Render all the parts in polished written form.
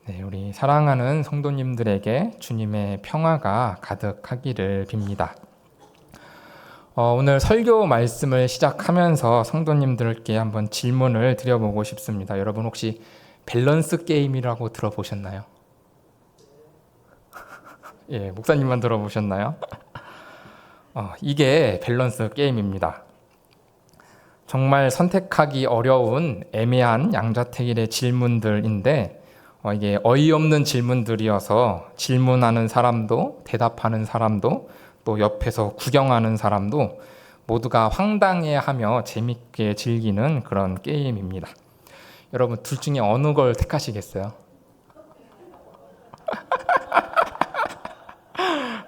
네, 우리 사랑하는 성도님들에게 주님의 평화가 가득하기를 빕니다. 오늘 설교 말씀을 시작하면서 성도님들께 한번 질문을 드려보고 싶습니다. 여러분 혹시 밸런스 게임이라고 들어보셨나요? 예, 목사님만 들어보셨나요? 이게 밸런스 게임입니다. 정말 선택하기 어려운 애매한 양자택일의 질문들인데 이게 어이없는 질문들이어서 질문하는 사람도 대답하는 사람도 또 옆에서 구경하는 사람도 모두가 황당해하며 재밌게 즐기는 그런 게임입니다. 여러분 둘 중에 어느 걸 택하시겠어요?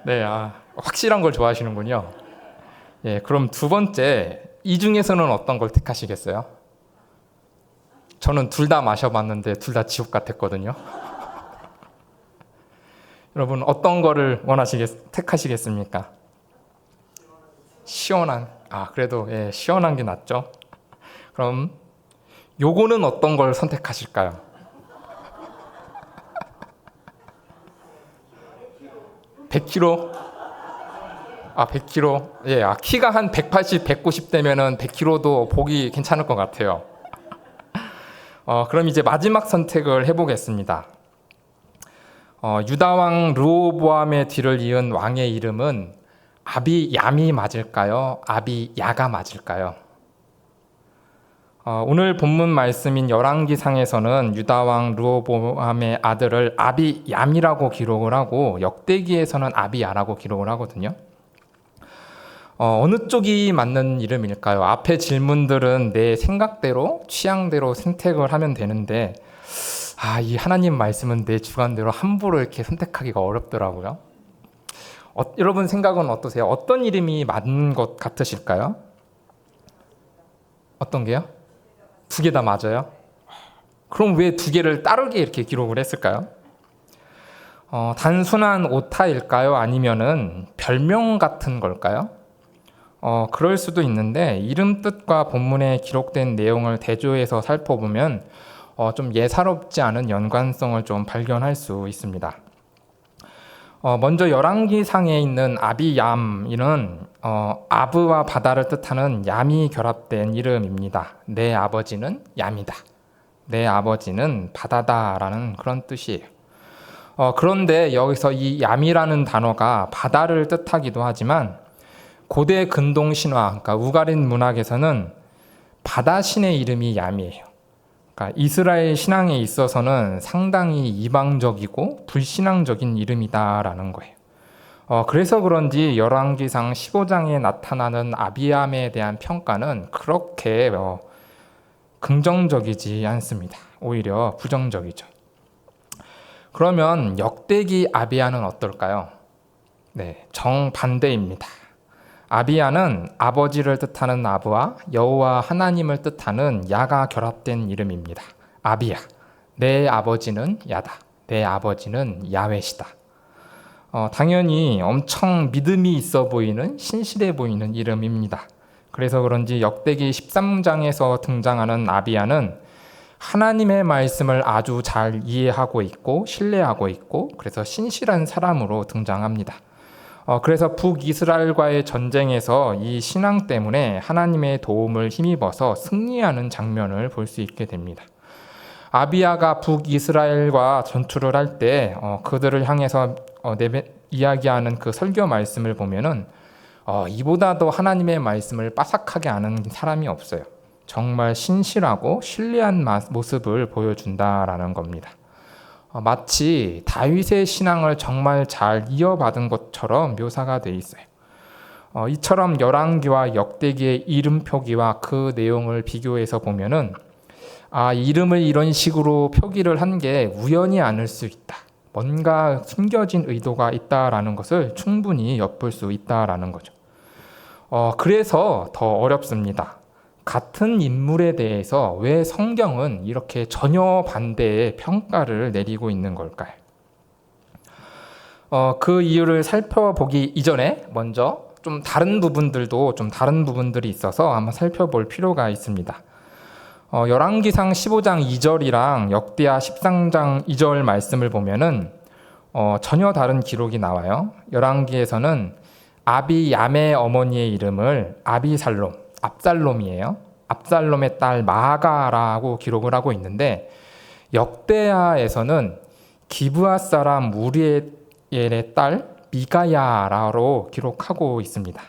네, 확실한 걸 좋아하시는군요. 예, 그럼 두 번째, 이 중에서는 어떤 걸 택하시겠어요? 저는 둘 다 마셔봤는데 둘 다 지옥 같았거든요. 여러분 어떤 거를 택하시겠습니까? 시원한, 그래도 예, 시원한 게 낫죠. 그럼 요거는 어떤 걸 선택하실까요? 100kg? 100kg? 예, 키가 한 180, 190 되면은 100kg도 보기 괜찮을 것 같아요. 그럼 이제 마지막 선택을 해보겠습니다. 유다왕 르호보암의 뒤를 이은 왕의 이름은 아비얌이 맞을까요? 아비야가 맞을까요? 오늘 본문 말씀인 열왕기상에서는 유다왕 르호보암의 아들을 아비얌이라고 기록을 하고 역대기에서는 아비야라고 기록을 하거든요. 어느 쪽이 맞는 이름일까요? 앞의 질문들은 내 생각대로, 취향대로 선택을 하면 되는데 이 하나님 말씀은 내 주관대로 함부로 이렇게 선택하기가 어렵더라고요. 여러분 생각은 어떠세요? 어떤 이름이 맞는 것 같으실까요? 어떤 게요? 두 개 다 맞아요? 그럼 왜 두 개를 다르게 이렇게 기록을 했을까요? 단순한 오타일까요? 아니면은 별명 같은 걸까요? 그럴 수도 있는데 이름 뜻과 본문에 기록된 내용을 대조해서 살펴보면 좀 예사롭지 않은 연관성을 좀 발견할 수 있습니다. 먼저 열왕기상에 있는 아비얌이는 아브와 바다를 뜻하는 얌이 결합된 이름입니다. 내 아버지는 얌이다. 내 아버지는 바다다라는 그런 뜻이에요. 그런데 여기서 이 얌이라는 단어가 바다를 뜻하기도 하지만 고대 근동 신화, 그러니까 우가린 문학에서는 바다신의 이름이 얌이에요. 그러니까 이스라엘 신앙에 있어서는 상당히 이방적이고 불신앙적인 이름이다라는 거예요. 그래서 그런지 열왕기상 15장에 나타나는 아비암에 대한 평가는 그렇게 긍정적이지 않습니다. 오히려 부정적이죠. 그러면 역대기 아비야는 어떨까요? 네, 정반대입니다. 아비야는 아버지를 뜻하는 아브와 여호와 하나님을 뜻하는 야가 결합된 이름입니다. 아비야, 내 아버지는 야다. 내 아버지는 야훼시다. 당연히 엄청 믿음이 있어 보이는, 신실해 보이는 이름입니다. 그래서 그런지 역대기 13장에서 등장하는 아비야는 하나님의 말씀을 아주 잘 이해하고 있고 신뢰하고 있고 그래서 신실한 사람으로 등장합니다. 그래서 북이스라엘과의 전쟁에서 이 신앙 때문에 하나님의 도움을 힘입어서 승리하는 장면을 볼 수 있게 됩니다. 아비야가 북이스라엘과 전투를 할 때 그들을 향해서 이야기하는 그 설교 말씀을 보면은 이보다도 하나님의 말씀을 빠삭하게 아는 사람이 없어요. 정말 신실하고 신뢰한 모습을 보여준다라는 겁니다. 마치 다윗의 신앙을 정말 잘 이어받은 것처럼 묘사가 돼 있어요. 이처럼 열왕기와 역대기의 이름 표기와 그 내용을 비교해서 보면은 이름을 이런 식으로 표기를 한 게 우연이 아닐 수 있다. 뭔가 숨겨진 의도가 있다라는 것을 충분히 엿볼 수 있다라는 거죠. 그래서 더 어렵습니다. 같은 인물에 대해서 왜 성경은 이렇게 전혀 반대의 평가를 내리고 있는 걸까요? 그 이유를 살펴보기 이전에 먼저 좀 다른 부분들이 있어서 한번 살펴볼 필요가 있습니다. 열왕기상 15장 2절이랑 역대하 13장 2절 말씀을 보면은 전혀 다른 기록이 나와요. 열왕기에서는 아비야의 어머니의 이름을 아비살롬, 압살롬이에요. 압살롬의 딸 마아가라고 기록을 하고 있는데, 역대하에서는 기브아 사람 우리엘의 딸 미가야라로 기록하고 있습니다.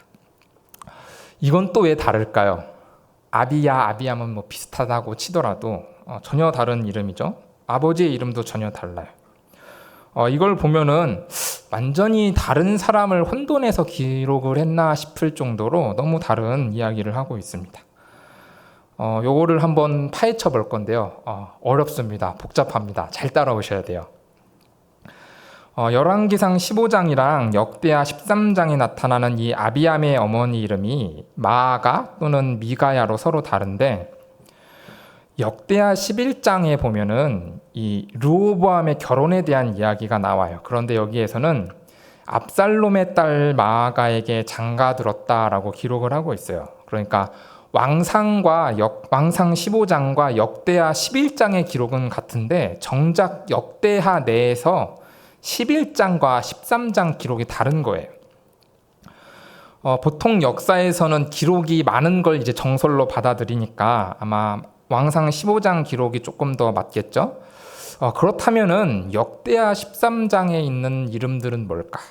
이건 또 왜 다를까요? 아비야면 뭐 비슷하다고 치더라도 전혀 다른 이름이죠. 아버지의 이름도 전혀 달라요. 이걸 보면은 완전히 다른 사람을 혼돈해서 기록을 했나 싶을 정도로 너무 다른 이야기를 하고 있습니다. 요거를 한번 파헤쳐 볼 건데요. 어렵습니다. 복잡합니다. 잘 따라오셔야 돼요. 열왕기상 15장이랑 역대하 13장에 나타나는 이 아비암의 어머니 이름이 마아가 또는 미가야로 서로 다른데, 역대하 11장에 보면은 이 르호보암의 결혼에 대한 이야기가 나와요. 그런데 여기에서는 압살롬의 딸 마아가에게 장가들었다라고 기록을 하고 있어요. 그러니까 왕상 15장과 역대하 11장의 기록은 같은데, 정작 역대하 내에서 11장과 13장 기록이 다른 거예요. 보통 역사에서는 기록이 많은 걸 이제 정설로 받아들이니까 아마 왕상 15장 기록이 조금 더 맞겠죠? 그렇다면은 역대하 13장에 있는 이름들은 뭘까?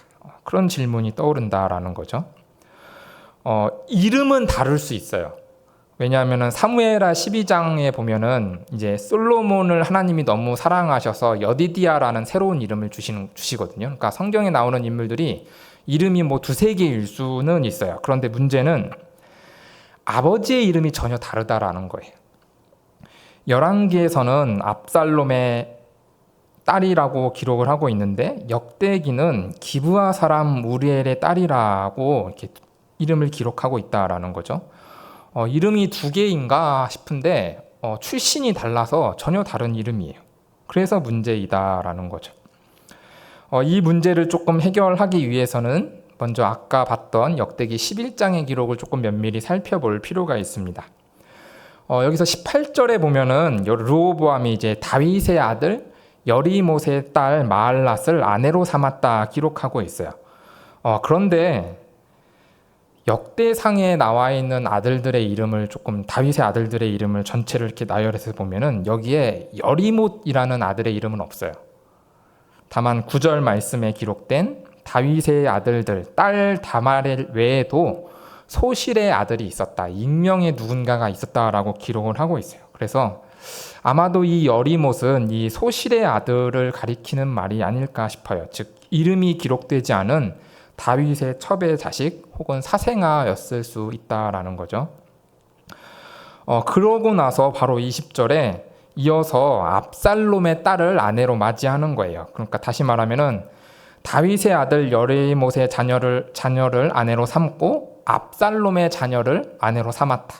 그런 질문이 떠오른다라는 거죠. 이름은 다를 수 있어요. 왜냐하면은 사무엘하 12장에 보면은 이제 솔로몬을 하나님이 너무 사랑하셔서 여디디아라는 새로운 이름을 주시거든요. 그러니까 성경에 나오는 인물들이 이름이 뭐 두세 개일 수는 있어요. 그런데 문제는 아버지의 이름이 전혀 다르다라는 거예요. 열왕기에서는 압살롬의 딸이라고 기록을 하고 있는데, 역대기는 기브아 사람 우리엘의 딸이라고 이렇게 이름을 기록하고 있다라는 거죠. 이름이 두 개인가 싶은데 출신이 달라서 전혀 다른 이름이에요. 그래서 문제이다라는 거죠. 이 문제를 조금 해결하기 위해서는 먼저 아까 봤던 역대기 11장의 기록을 조금 면밀히 살펴볼 필요가 있습니다. 여기서 18절에 보면은 르호보암이 이제 다윗의 아들 여리못의 딸 마알랏을 아내로 삼았다 기록하고 있어요. 그런데 역대상에 나와 있는 아들들의 이름을 조금, 다윗의 아들들의 이름을 전체를 이렇게 나열해서 보면은 여기에 여리못이라는 아들의 이름은 없어요. 다만 9절 말씀에 기록된 다윗의 아들들 딸 다말엘 외에도 소실의 아들이 있었다, 익명의 누군가가 있었다라고 기록을 하고 있어요. 그래서 아마도 이 여리못은 이 소실의 아들을 가리키는 말이 아닐까 싶어요. 즉 이름이 기록되지 않은 다윗의 첩의 자식 혹은 사생아였을 수 있다라는 거죠. 그러고 나서 바로 20절에 이어서 압살롬의 딸을 아내로 맞이하는 거예요. 그러니까 다시 말하면은 다윗의 아들 여리못의 자녀를 아내로 삼고 압살롬의 자녀를 아내로 삼았다.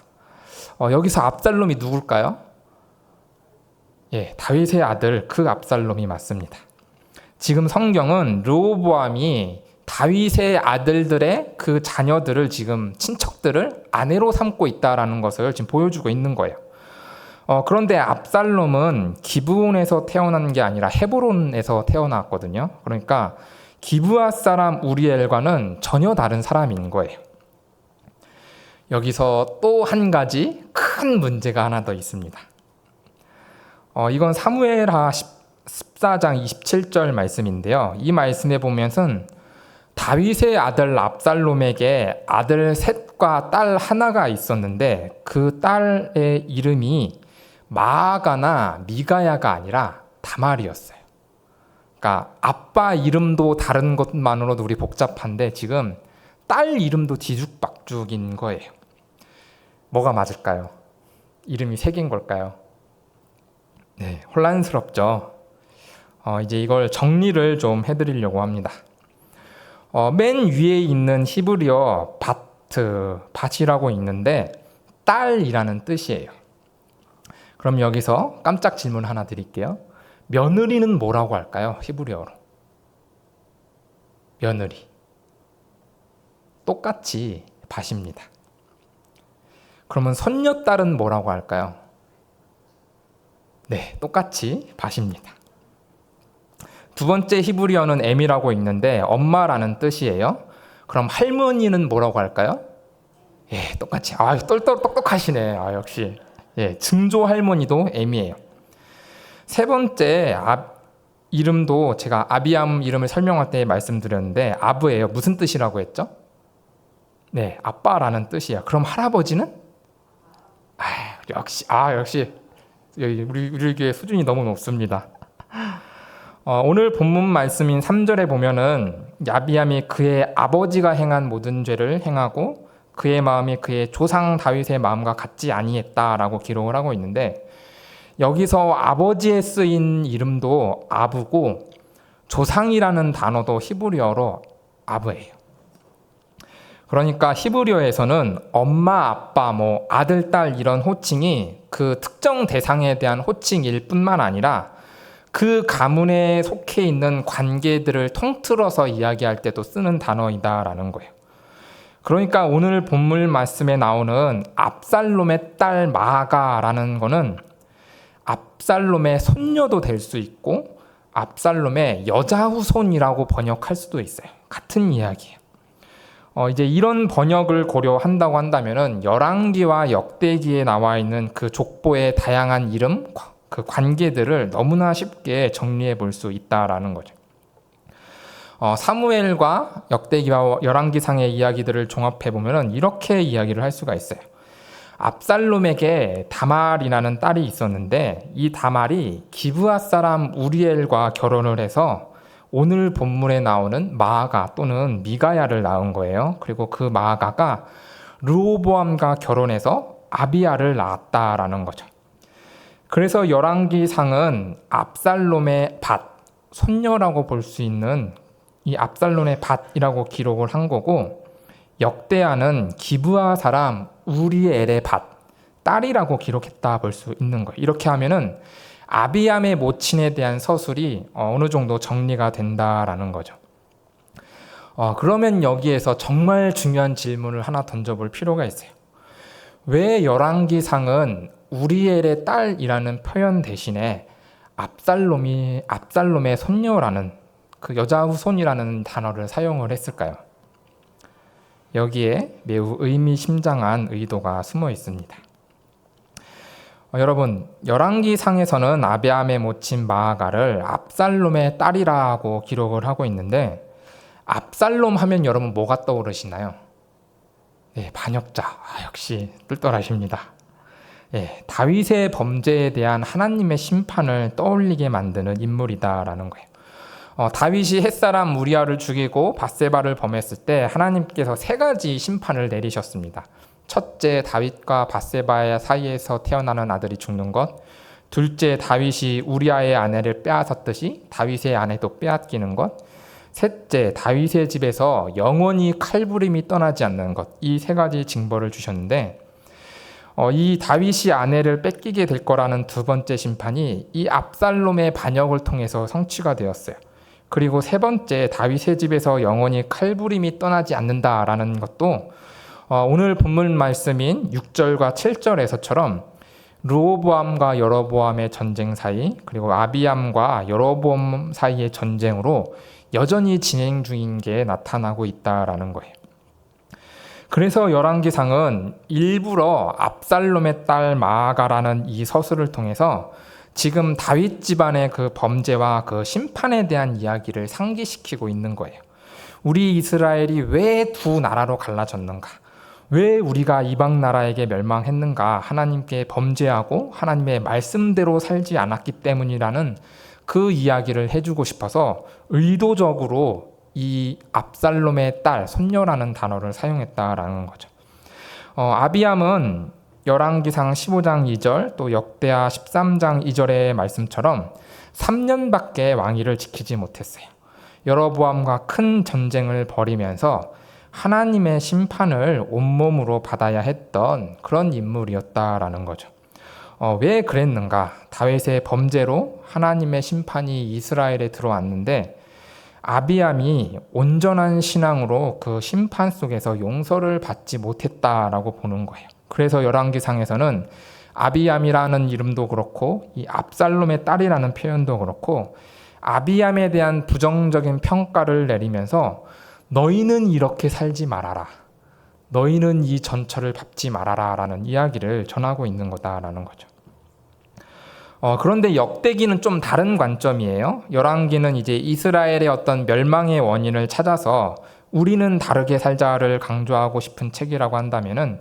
여기서 압살롬이 누굴까요? 예, 다윗의 아들 그 압살롬이 맞습니다. 지금 성경은 르호보암이 다윗의 아들들의 그 자녀들을, 지금 친척들을 아내로 삼고 있다라는 것을 지금 보여주고 있는 거예요. 그런데 압살롬은 기브온에서 태어난 게 아니라 헤브론에서 태어났거든요. 그러니까 기브아 사람 우리엘과는 전혀 다른 사람인 거예요. 여기서 또 한 가지 큰 문제가 하나 더 있습니다. 이건 사무엘하 14장 27절 말씀인데요. 이 말씀에 보면은 다윗의 아들 압살롬에게 아들 셋과 딸 하나가 있었는데, 그 딸의 이름이 마아가나 미가야가 아니라 다말이었어요. 그러니까 아빠 이름도 다른 것만으로도 우리 복잡한데 지금 딸 이름도 뒤죽박죽인 거예요. 뭐가 맞을까요? 이름이 세 개인 걸까요? 네, 혼란스럽죠. 이제 이걸 정리를 좀 해드리려고 합니다. 맨 위에 있는 히브리어 밭이라고 있는데 딸이라는 뜻이에요. 그럼 여기서 깜짝 질문 하나 드릴게요. 며느리는 뭐라고 할까요? 히브리어로. 며느리. 똑같이 밭입니다. 그러면 손녀딸은 뭐라고 할까요? 네, 똑같이 밭입니다. 두 번째 히브리어는 엠이라고 있는데 엄마라는 뜻이에요. 그럼 할머니는 뭐라고 할까요? 예, 똑같이. 똑똑하시네. 역시. 예, 증조 할머니도 엠이에요. 세 번째 이름도 제가 아비암 이름을 설명할 때 말씀드렸는데 아브예요. 무슨 뜻이라고 했죠? 네, 아빠라는 뜻이에요. 그럼 할아버지는? 역시 우리 교회 수준이 너무 높습니다. 오늘 본문 말씀인 3절에 보면은 아비암이 그의 아버지가 행한 모든 죄를 행하고 그의 마음이 그의 조상 다윗의 마음과 같지 아니했다라고 기록을 하고 있는데, 여기서 아버지에 쓰인 이름도 아브고 조상이라는 단어도 히브리어로 아브예요. 그러니까 히브리어에서는 엄마, 아빠, 아들, 딸 이런 호칭이 그 특정 대상에 대한 호칭일 뿐만 아니라 그 가문에 속해 있는 관계들을 통틀어서 이야기할 때도 쓰는 단어이다라는 거예요. 그러니까 오늘 본문 말씀에 나오는 압살롬의 딸 마아가라는 거는 압살롬의 손녀도 될 수 있고 압살롬의 여자 후손이라고 번역할 수도 있어요. 같은 이야기예요. 이제 이런 번역을 고려한다고 한다면은 열왕기와 역대기에 나와 있는 그 족보의 다양한 이름, 그 관계들을 너무나 쉽게 정리해 볼 수 있다라는 거죠. 사무엘과 역대기와 열왕기상의 이야기들을 종합해 보면은 이렇게 이야기를 할 수가 있어요. 압살롬에게 다말이라는 딸이 있었는데 이 다말이 기브아 사람 우리엘과 결혼을 해서 오늘 본문에 나오는 마아가 또는 미가야를 낳은 거예요. 그리고 그 마아가가 르호보암과 결혼해서 아비야를 낳았다라는 거죠. 그래서 열왕기상은 압살롬의 밭, 손녀라고 볼 수 있는 이 압살롬의 밭이라고 기록을 한 거고, 역대하는 기브아 사람 우리엘의 밭, 딸이라고 기록했다 볼 수 있는 거예요. 이렇게 하면은 아비암의 모친에 대한 서술이 어느 정도 정리가 된다라는 거죠. 그러면 여기에서 정말 중요한 질문을 하나 던져볼 필요가 있어요. 왜 열왕기상은 우리엘의 딸이라는 표현 대신에 압살롬의 손녀라는 그 여자 후손이라는 단어를 사용을 했을까요? 여기에 매우 의미심장한 의도가 숨어 있습니다. 여러분, 열왕기상에서는 아비암의 모친 마아가를 압살롬의 딸이라고 기록을 하고 있는데, 압살롬 하면 여러분 뭐가 떠오르시나요? 네, 반역자. 역시 똘똘하십니다. 네, 다윗의 범죄에 대한 하나님의 심판을 떠올리게 만드는 인물이다라는 거예요. 다윗이 햇사람 우리아를 죽이고 밧세바를 범했을 때 하나님께서 3가지 심판을 내리셨습니다. 첫째, 다윗과 밧세바의 사이에서 태어나는 아들이 죽는 것. 둘째, 다윗이 우리아의 아내를 빼앗았듯이 다윗의 아내도 빼앗기는 것. 셋째, 다윗의 집에서 영원히 칼부림이 떠나지 않는 것. 이 3가지 징벌을 주셨는데, 이 다윗이 아내를 뺏기게 될 거라는 두 번째 심판이 이 압살롬의 반역을 통해서 성취가 되었어요. 그리고 3번째, 다윗의 집에서 영원히 칼부림이 떠나지 않는다라는 것도 오늘 본문 말씀인 6절과 7절에서처럼 르호보암과 여로보암의 전쟁 사이, 그리고 아비암과 여로보암 사이의 전쟁으로 여전히 진행 중인 게 나타나고 있다라는 거예요. 그래서 열왕기상은 일부러 압살롬의 딸 마아가라는 이 서술을 통해서 지금 다윗 집안의 그 범죄와 그 심판에 대한 이야기를 상기시키고 있는 거예요. 우리 이스라엘이 왜 두 나라로 갈라졌는가? 왜 우리가 이방 나라에게 멸망했는가? 하나님께 범죄하고 하나님의 말씀대로 살지 않았기 때문이라는 그 이야기를 해주고 싶어서 의도적으로 이 압살롬의 딸, 손녀라는 단어를 사용했다라는 거죠. 아비암은 열왕기상 15장 2절 또 역대하 13장 2절의 말씀처럼 3년밖에 왕위를 지키지 못했어요. 여로보암과 큰 전쟁을 벌이면서 하나님의 심판을 온몸으로 받아야 했던 그런 인물이었다라는 거죠. 왜 그랬는가? 다윗의 범죄로 하나님의 심판이 이스라엘에 들어왔는데 아비암이 온전한 신앙으로 그 심판 속에서 용서를 받지 못했다라고 보는 거예요. 그래서 열왕기상에서는 아비암이라는 이름도 그렇고 이 압살롬의 딸이라는 표현도 그렇고 아비암에 대한 부정적인 평가를 내리면서 너희는 이렇게 살지 말아라. 너희는 이 전처를 밟지 말아라 라는 이야기를 전하고 있는 거다라는 거죠. 그런데 역대기는 좀 다른 관점이에요. 열왕기는 이제 이스라엘의 어떤 멸망의 원인을 찾아서 우리는 다르게 살자를 강조하고 싶은 책이라고 한다면은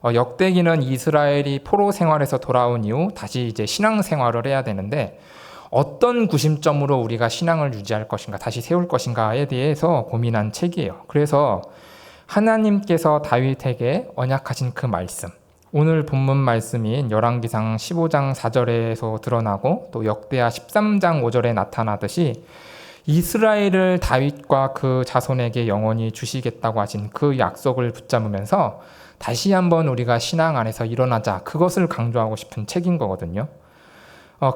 역대기는 이스라엘이 포로 생활에서 돌아온 이후 다시 이제 신앙 생활을 해야 되는데 어떤 구심점으로 우리가 신앙을 유지할 것인가, 다시 세울 것인가에 대해서 고민한 책이에요. 그래서 하나님께서 다윗에게 언약하신 그 말씀, 오늘 본문 말씀인 열왕기상 15장 4절에서 드러나고 또 역대하 13장 5절에 나타나듯이 이스라엘을 다윗과 그 자손에게 영원히 주시겠다고 하신 그 약속을 붙잡으면서 다시 한번 우리가 신앙 안에서 일어나자, 그것을 강조하고 싶은 책인 거거든요.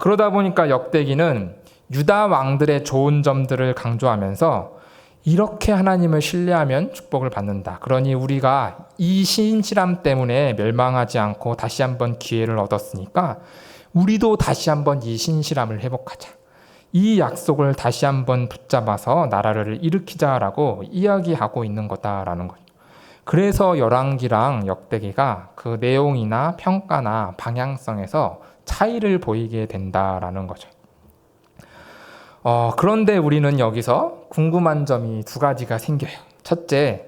그러다 보니까 역대기는 유다 왕들의 좋은 점들을 강조하면서 이렇게 하나님을 신뢰하면 축복을 받는다. 그러니 우리가 이 신실함 때문에 멸망하지 않고 다시 한번 기회를 얻었으니까 우리도 다시 한번 이 신실함을 회복하자. 이 약속을 다시 한번 붙잡아서 나라를 일으키자라고 이야기하고 있는 거다라는 거죠. 그래서 열왕기랑 역대기가 그 내용이나 평가나 방향성에서 차이를 보이게 된다라는 거죠. 그런데 우리는 여기서 궁금한 점이 두 가지가 생겨요. 첫째,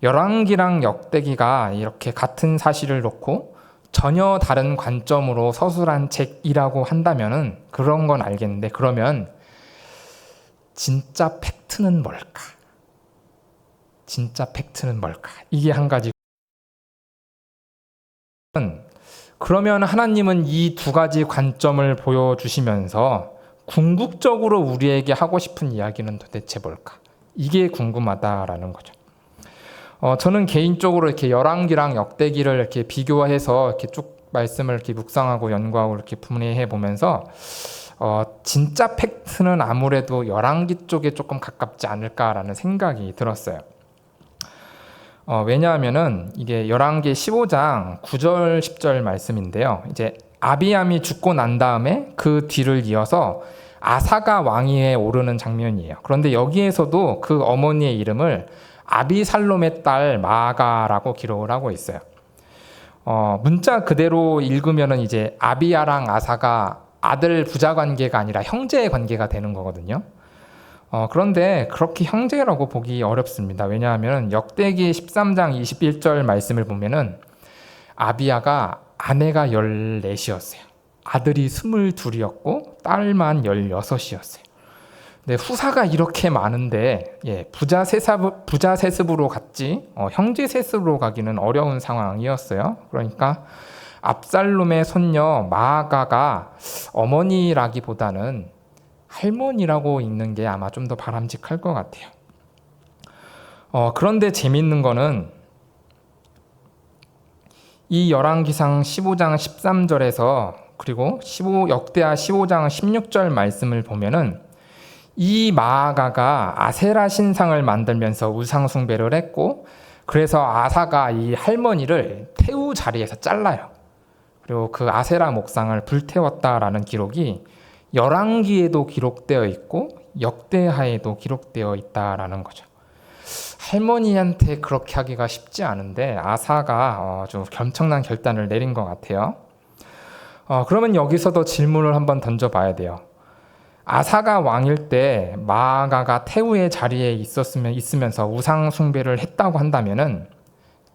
열왕기랑 역대기가 이렇게 같은 사실을 놓고 전혀 다른 관점으로 서술한 책이라고 한다면은 그런 건 알겠는데, 그러면 진짜 팩트는 뭘까? 진짜 팩트는 뭘까? 이게 한 가지. 그러면 하나님은 이 두 가지 관점을 보여주시면서 궁극적으로 우리에게 하고 싶은 이야기는 도대체 뭘까? 이게 궁금하다라는 거죠. 저는 개인적으로 이렇게 열왕기랑 역대기를 이렇게 비교해서 이렇게 쭉 말씀을 이렇게 묵상하고 연구하고 이렇게 분해해 보면서 진짜 팩트는 아무래도 열왕기 쪽에 조금 가깝지 않을까라는 생각이 들었어요. 왜냐하면은 이게 열왕기 15장 9절 10절 말씀인데요. 이제 아비암이 죽고 난 다음에 그 뒤를 이어서 아사가 왕위에 오르는 장면이에요. 그런데 여기에서도 그 어머니의 이름을 아비살롬의 딸 마아가라고 기록을 하고 있어요. 문자 그대로 읽으면은 이제 아비야랑 아사가 아들 부자 관계가 아니라 형제 관계가 되는 거거든요. 그런데 그렇게 형제라고 보기 어렵습니다. 왜냐하면 역대기 13장 21절 말씀을 보면은 아비야가 아내가 14이었어요. 아들이 22이었고 딸만 16이었어요. 네, 후사가 이렇게 많은데 부자 세습으로 갔지 형제 세습으로 가기는 어려운 상황이었어요. 그러니까 압살롬의 손녀 마아가가 어머니라기보다는 할머니라고 읽는 게 아마 좀 더 바람직할 것 같아요. 그런데 재밌는 거는 이 열왕기상 15장 13절에서 그리고 역대하 15장 16절 말씀을 보면은 이 마아가가 아세라 신상을 만들면서 우상 숭배를 했고, 그래서 아사가 이 할머니를 태우 자리에서 잘라요. 그리고 그 아세라 목상을 불태웠다라는 기록이 열왕기에도 기록되어 있고 역대하에도 기록되어 있다라는 거죠. 할머니한테 그렇게 하기가 쉽지 않은데 아사가 좀 엄청난 결단을 내린 것 같아요. 그러면 여기서도 질문을 한번 던져봐야 돼요. 아사가 왕일 때 마아가가 태우의 자리에 있으면서 우상 숭배를 했다고 한다면은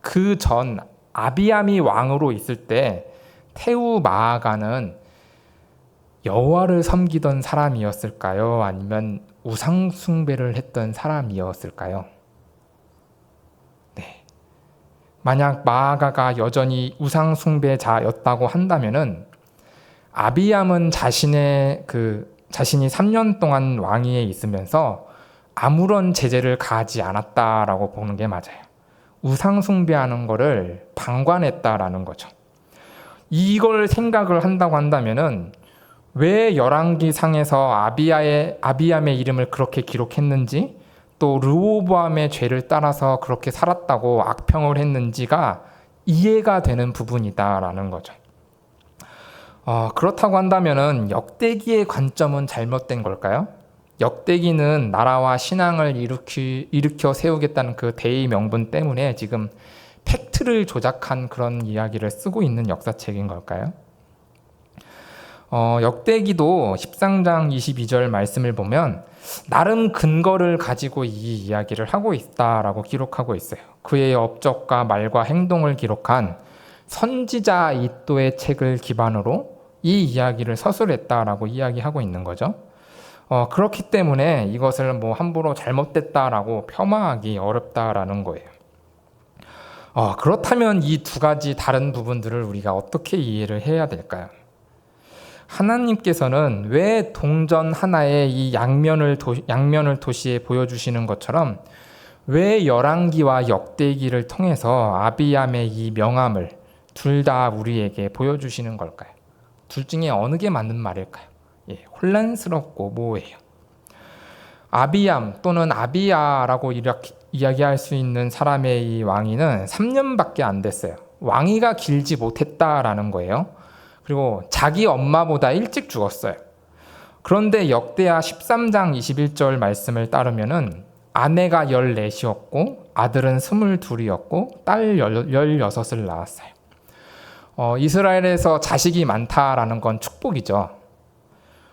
그 전 아비암이 왕으로 있을 때 태우 마아가는 여호와를 섬기던 사람이었을까요? 아니면 우상 숭배를 했던 사람이었을까요? 네. 만약 마아가가 여전히 우상 숭배자였다고 한다면은 아비암은 자신이 3년 동안 왕위에 있으면서 아무런 제재를 가하지 않았다라고 보는 게 맞아요. 우상 숭배하는 거를 방관했다라는 거죠. 이걸 생각을 한다고 한다면은 왜 열왕기 상에서 아비암의 이름을 그렇게 기록했는지, 또 르호보암의 죄를 따라서 그렇게 살았다고 악평을 했는지가 이해가 되는 부분이다라는 거죠. 그렇다고 한다면은 역대기의 관점은 잘못된 걸까요? 역대기는 나라와 신앙을 일으켜 세우겠다는 그 대의 명분 때문에 지금 팩트를 조작한 그런 이야기를 쓰고 있는 역사책인 걸까요? 역대기도 13장 22절 말씀을 보면 나름 근거를 가지고 이 이야기를 하고 있다라고 기록하고 있어요. 그의 업적과 말과 행동을 기록한 선지자 이도의 책을 기반으로 이 이야기를 서술했다라고 이야기하고 있는 거죠. 그렇기 때문에 이것을 뭐 함부로 잘못됐다라고 폄하하기 어렵다라는 거예요. 그렇다면 이 두 가지 다른 부분들을 우리가 어떻게 이해를 해야 될까요? 하나님께서는 왜 동전 하나의 이 양면을 도시에 보여주시는 것처럼 왜 열왕기와 역대기를 통해서 아비암의 이 명함을 둘 다 우리에게 보여주시는 걸까요? 둘 중에 어느 게 맞는 말일까요? 혼란스럽고 모호해요. 아비암 또는 아비야라고 이야기할 수 있는 사람의 이 왕위는 3년밖에 안 됐어요. 왕위가 길지 못했다라는 거예요. 그리고 자기 엄마보다 일찍 죽었어요. 그런데 역대하 13장 21절 말씀을 따르면은 아내가 14이었고 아들은 22이었고 딸 16을 낳았어요. 이스라엘에서 자식이 많다라는 건 축복이죠.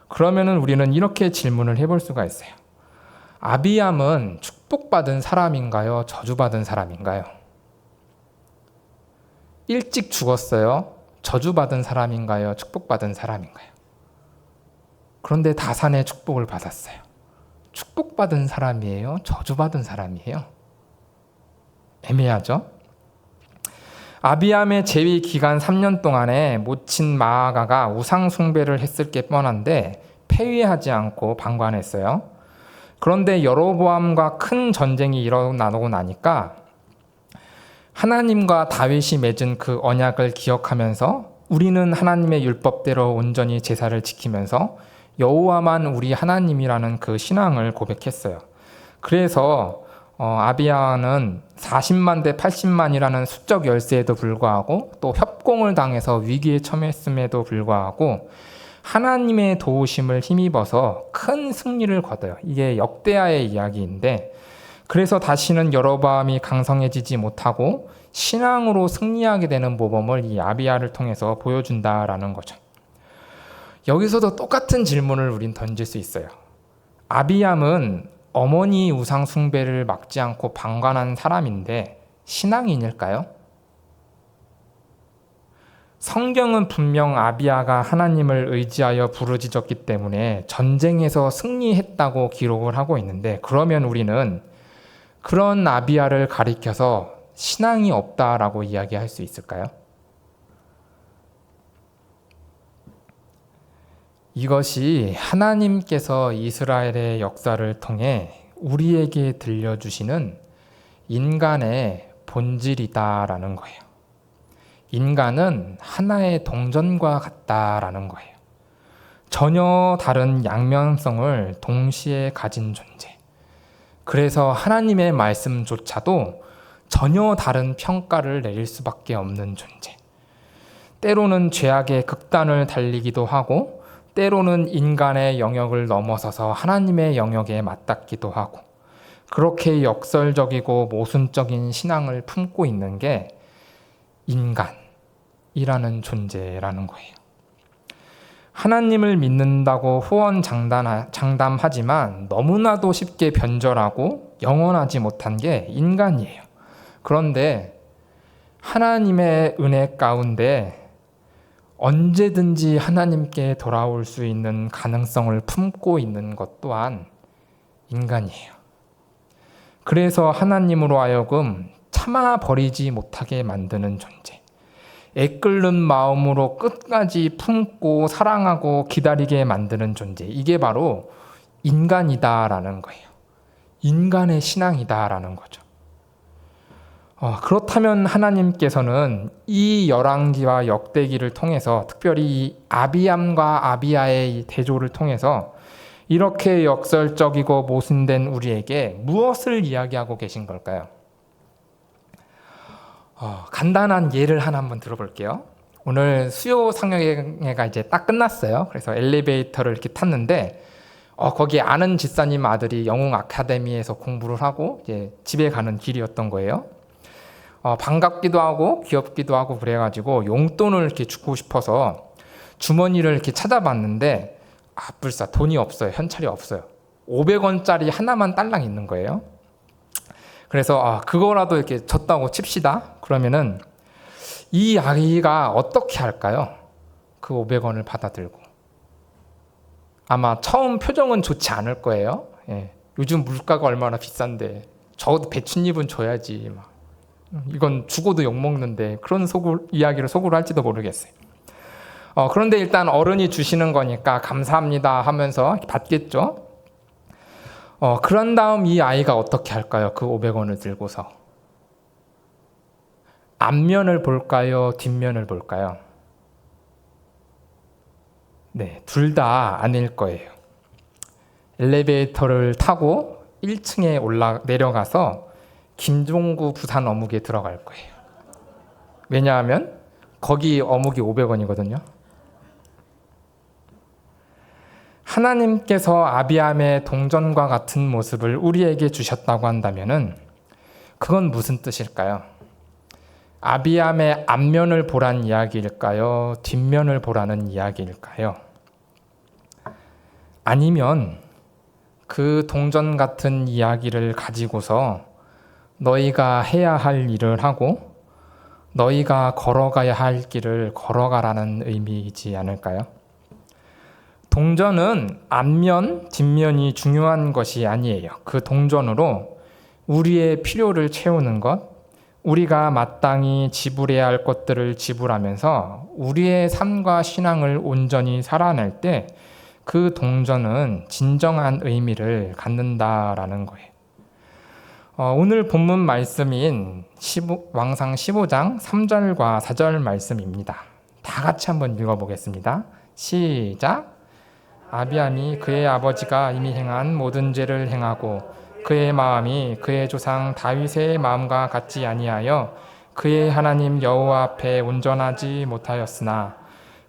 그러면은 우리는 이렇게 질문을 해볼 수가 있어요. 아비암은 축복받은 사람인가요? 저주받은 사람인가요? 일찍 죽었어요. 저주받은 사람인가요? 축복받은 사람인가요? 그런데 다산의 축복을 받았어요. 축복받은 사람이에요? 저주받은 사람이에요? 애매하죠? 아비암의 재위 기간 3년 동안에 모친 마아가가 우상 숭배를 했을 게 뻔한데 폐위하지 않고 방관했어요. 그런데 여로보암과 큰 전쟁이 일어나고 나니까 하나님과 다윗이 맺은 그 언약을 기억하면서 우리는 하나님의 율법대로 온전히 제사를 지키면서 여호와만 우리 하나님이라는 그 신앙을 고백했어요. 그래서 아비야는 40만 대 80만이라는 수적 열세에도 불구하고 또 협공을 당해서 위기에 처했음에도 불구하고 하나님의 도우심을 힘입어서 큰 승리를 거둬요. 이게 역대하의 이야기인데 그래서 다시는 여로보암이 강성해지지 못하고 신앙으로 승리하게 되는 모범을 이 아비야를 통해서 보여준다라는 거죠. 여기서도 똑같은 질문을 우린 던질 수 있어요. 아비암은 어머니 우상 숭배를 막지 않고 방관한 사람인데 신앙인일까요? 성경은 분명 아비야가 하나님을 의지하여 부르짖었기 때문에 전쟁에서 승리했다고 기록을 하고 있는데 그러면 우리는 그런 아비야를 가리켜서 신앙이 없다라고 이야기할 수 있을까요? 이것이 하나님께서 이스라엘의 역사를 통해 우리에게 들려주시는 인간의 본질이다라는 거예요. 인간은 하나의 동전과 같다라는 거예요. 전혀 다른 양면성을 동시에 가진 존재. 그래서 하나님의 말씀조차도 전혀 다른 평가를 내릴 수밖에 없는 존재. 때로는 죄악의 극단을 달리기도 하고 때로는 인간의 영역을 넘어서서 하나님의 영역에 맞닿기도 하고 그렇게 역설적이고 모순적인 신앙을 품고 있는 게 인간이라는 존재라는 거예요. 하나님을 믿는다고 후원장담하지만 너무나도 쉽게 변절하고 영원하지 못한 게 인간이에요. 그런데 하나님의 은혜 가운데 언제든지 하나님께 돌아올 수 있는 가능성을 품고 있는 것 또한 인간이에요. 그래서 하나님으로 하여금 참아버리지 못하게 만드는 존재. 애끓는 마음으로 끝까지 품고 사랑하고 기다리게 만드는 존재. 이게 바로 인간이다라는 거예요. 인간의 신앙이다라는 거죠. 그렇다면 하나님께서는 이 열왕기와 역대기를 통해서 특별히 이 아비암과 아비야의 이 대조를 통해서 이렇게 역설적이고 모순된 우리에게 무엇을 이야기하고 계신 걸까요? 간단한 예를 하나 한번 들어볼게요. 오늘 수요 상영회가 이제 딱 끝났어요. 그래서 엘리베이터를 이렇게 탔는데 거기 아는 집사님 아들이 영웅 아카데미에서 공부를 하고 이제 집에 가는 길이었던 거예요. 반갑기도 하고 귀엽기도 하고 그래가지고 용돈을 이렇게 주고 싶어서 주머니를 이렇게 찾아봤는데 불사 돈이 없어요. 현찰이 없어요. 500원짜리 하나만 딸랑 있는 거예요. 그래서 그거라도 이렇게 줬다고 칩시다. 그러면은 이 아이가 어떻게 할까요? 그 500원을 받아들고 아마 처음 표정은 좋지 않을 거예요. 예. 요즘 물가가 얼마나 비싼데 적어도 배춧잎은 줘야지. 이건 죽어도 욕먹는데 그런 이야기를 속으로 할지도 모르겠어요. 그런데 일단 어른이 주시는 거니까 감사합니다 하면서 받겠죠. 그런 다음 이 아이가 어떻게 할까요? 그 500원을 들고서 앞면을 볼까요? 뒷면을 볼까요? 네, 둘 다 아닐 거예요. 엘리베이터를 타고 1층에 내려가서 김종구 부산 어묵에 들어갈 거예요. 왜냐하면 거기 어묵이 500원이거든요. 하나님께서 아비함의 동전과 같은 모습을 우리에게 주셨다고 한다면은 그건 무슨 뜻일까요? 아비함의 앞면을 보란 이야기일까요? 뒷면을 보라는 이야기일까요? 아니면 그 동전 같은 이야기를 가지고서 너희가 해야 할 일을 하고 너희가 걸어가야 할 길을 걸어가라는 의미이지 않을까요? 동전은 앞면, 뒷면이 중요한 것이 아니에요. 그 동전으로 우리의 필요를 채우는 것, 우리가 마땅히 지불해야 할 것들을 지불하면서 우리의 삶과 신앙을 온전히 살아낼 때 그 동전은 진정한 의미를 갖는다라는 거예요. 오늘 본문 말씀인 왕상 15장 3절과 4절 말씀입니다. 다 같이 한번 읽어보겠습니다. 시작. 아비함이 그의 아버지가 이미 행한 모든 죄를 행하고 그의 마음이 그의 조상 다윗의 마음과 같지 아니하여 그의 하나님 여호와 앞에 온전하지 못하였으나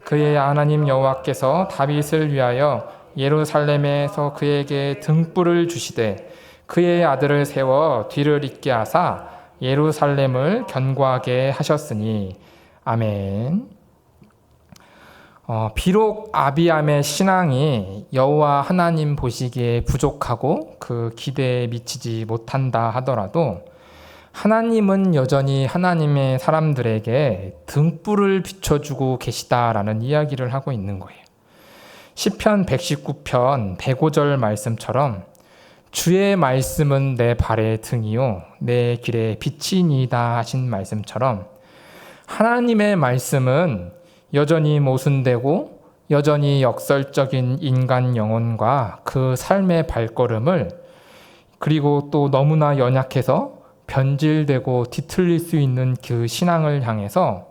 그의 하나님 여호와께서 다윗을 위하여 예루살렘에서 그에게 등불을 주시되 그의 아들을 세워 뒤를 잇게 하사 예루살렘을 견고하게 하셨으니 아멘. 비록 아비함의 신앙이 여호와 하나님 보시기에 부족하고 그 기대에 미치지 못한다 하더라도 하나님은 여전히 하나님의 사람들에게 등불을 비춰주고 계시다라는 이야기를 하고 있는 거예요. 시편 119편 105절 말씀처럼 주의 말씀은 내 발의 등이요 내 길의 빛이니이다 하신 말씀처럼 하나님의 말씀은 여전히 모순되고 여전히 역설적인 인간 영혼과 그 삶의 발걸음을 그리고 또 너무나 연약해서 변질되고 뒤틀릴 수 있는 그 신앙을 향해서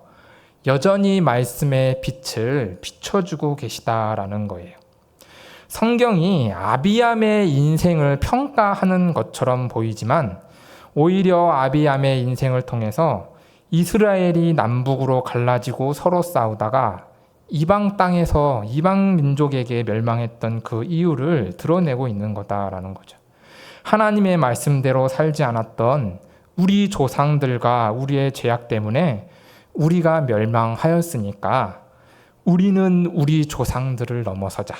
여전히 말씀의 빛을 비춰주고 계시다라는 거예요. 성경이 아비함의 인생을 평가하는 것처럼 보이지만 오히려 아비함의 인생을 통해서 이스라엘이 남북으로 갈라지고 서로 싸우다가 이방 땅에서 이방 민족에게 멸망했던 그 이유를 드러내고 있는 거다라는 거죠. 하나님의 말씀대로 살지 않았던 우리 조상들과 우리의 죄악 때문에 우리가 멸망하였으니까 우리는 우리 조상들을 넘어서자.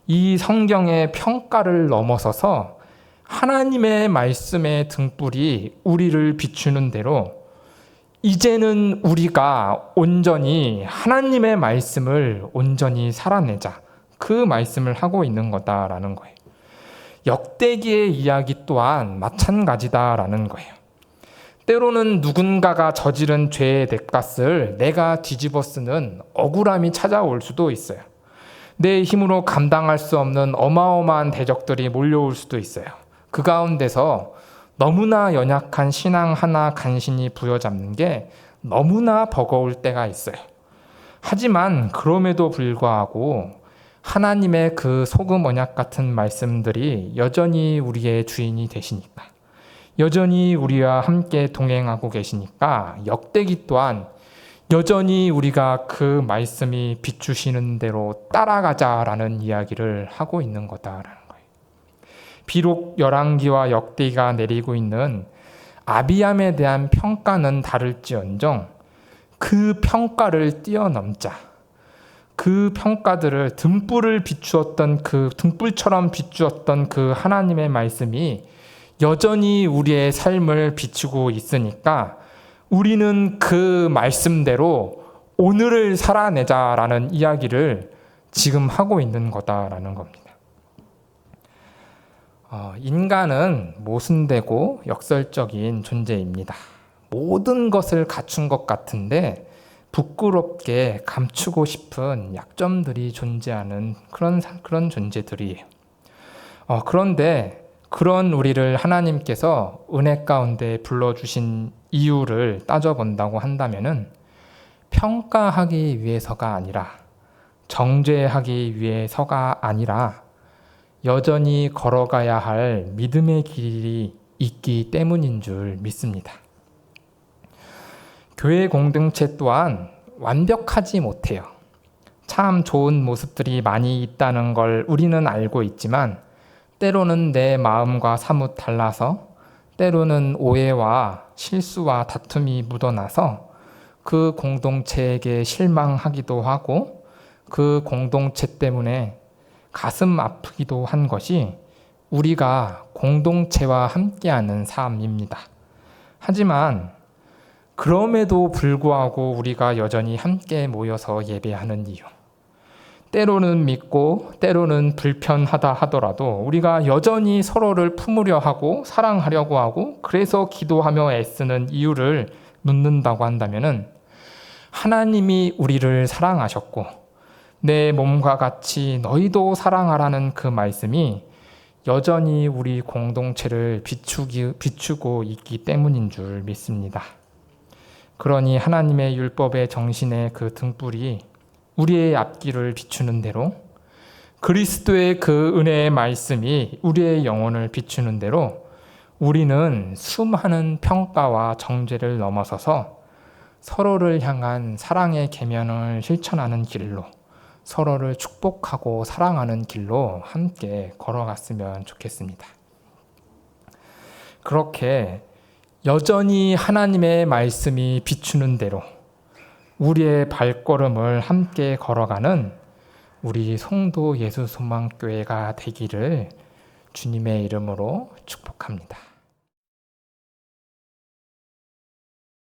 이 성경의 평가를 넘어서서 하나님의 말씀의 등불이 우리를 비추는 대로 이제는 우리가 온전히 하나님의 말씀을 온전히 살아내자. 그 말씀을 하고 있는 거다라는 거예요. 역대기의 이야기 또한 마찬가지다라는 거예요. 때로는 누군가가 저지른 죄의 뎃값을 내가 뒤집어 쓰는 억울함이 찾아올 수도 있어요. 내 힘으로 감당할 수 없는 어마어마한 대적들이 몰려올 수도 있어요. 그 가운데서 너무나 연약한 신앙 하나 간신히 부여잡는 게 너무나 버거울 때가 있어요. 하지만 그럼에도 불구하고 하나님의 그 소금 언약 같은 말씀들이 여전히 우리의 주인이 되시니까, 여전히 우리와 함께 동행하고 계시니까 역대기 또한 여전히 우리가 그 말씀이 비추시는 대로 따라가자라는 이야기를 하고 있는 거다라는 거예요. 비록 열왕기와 역대기가 내리고 있는 아비암에 대한 평가는 다를지언정 그 평가를 뛰어넘자. 그 평가들을 등불을 비추었던 그 등불처럼 비추었던 그 하나님의 말씀이 여전히 우리의 삶을 비추고 있으니까 우리는 그 말씀대로 오늘을 살아내자라는 이야기를 지금 하고 있는 거다라는 겁니다. 인간은 모순되고 역설적인 존재입니다. 모든 것을 갖춘 것 같은데 부끄럽게 감추고 싶은 약점들이 존재하는 그런 존재들이에요. 그런데 그런 우리를 하나님께서 은혜 가운데 불러주신 이유를 따져본다고 한다면은 평가하기 위해서가 아니라 정죄하기 위해서가 아니라 여전히 걸어가야 할 믿음의 길이 있기 때문인 줄 믿습니다. 교회 공동체 또한 완벽하지 못해요. 참 좋은 모습들이 많이 있다는 걸 우리는 알고 있지만 때로는 내 마음과 사뭇 달라서 때로는 오해와 실수와 다툼이 묻어나서 그 공동체에게 실망하기도 하고 그 공동체 때문에 가슴 아프기도 한 것이 우리가 공동체와 함께하는 삶입니다. 하지만 그럼에도 불구하고 우리가 여전히 함께 모여서 예배하는 이유, 때로는 믿고 때로는 불편하다 하더라도 우리가 여전히 서로를 품으려 하고 사랑하려고 하고 그래서 기도하며 애쓰는 이유를 묻는다고 한다면은 하나님이 우리를 사랑하셨고 내 몸과 같이 너희도 사랑하라는 그 말씀이 여전히 우리 공동체를 비추고 있기 때문인 줄 믿습니다. 그러니 하나님의 율법의 정신의 그 등불이 우리의 앞길을 비추는 대로 그리스도의 그 은혜의 말씀이 우리의 영혼을 비추는 대로 우리는 수많은 평가와 정죄를 넘어서서 서로를 향한 사랑의 계명을 실천하는 길로 서로를 축복하고 사랑하는 길로 함께 걸어갔으면 좋겠습니다. 그렇게 여전히 하나님의 말씀이 비추는 대로 우리의 발걸음을 함께 걸어가는 우리 송도 예수소망교회가 되기를 주님의 이름으로 축복합니다.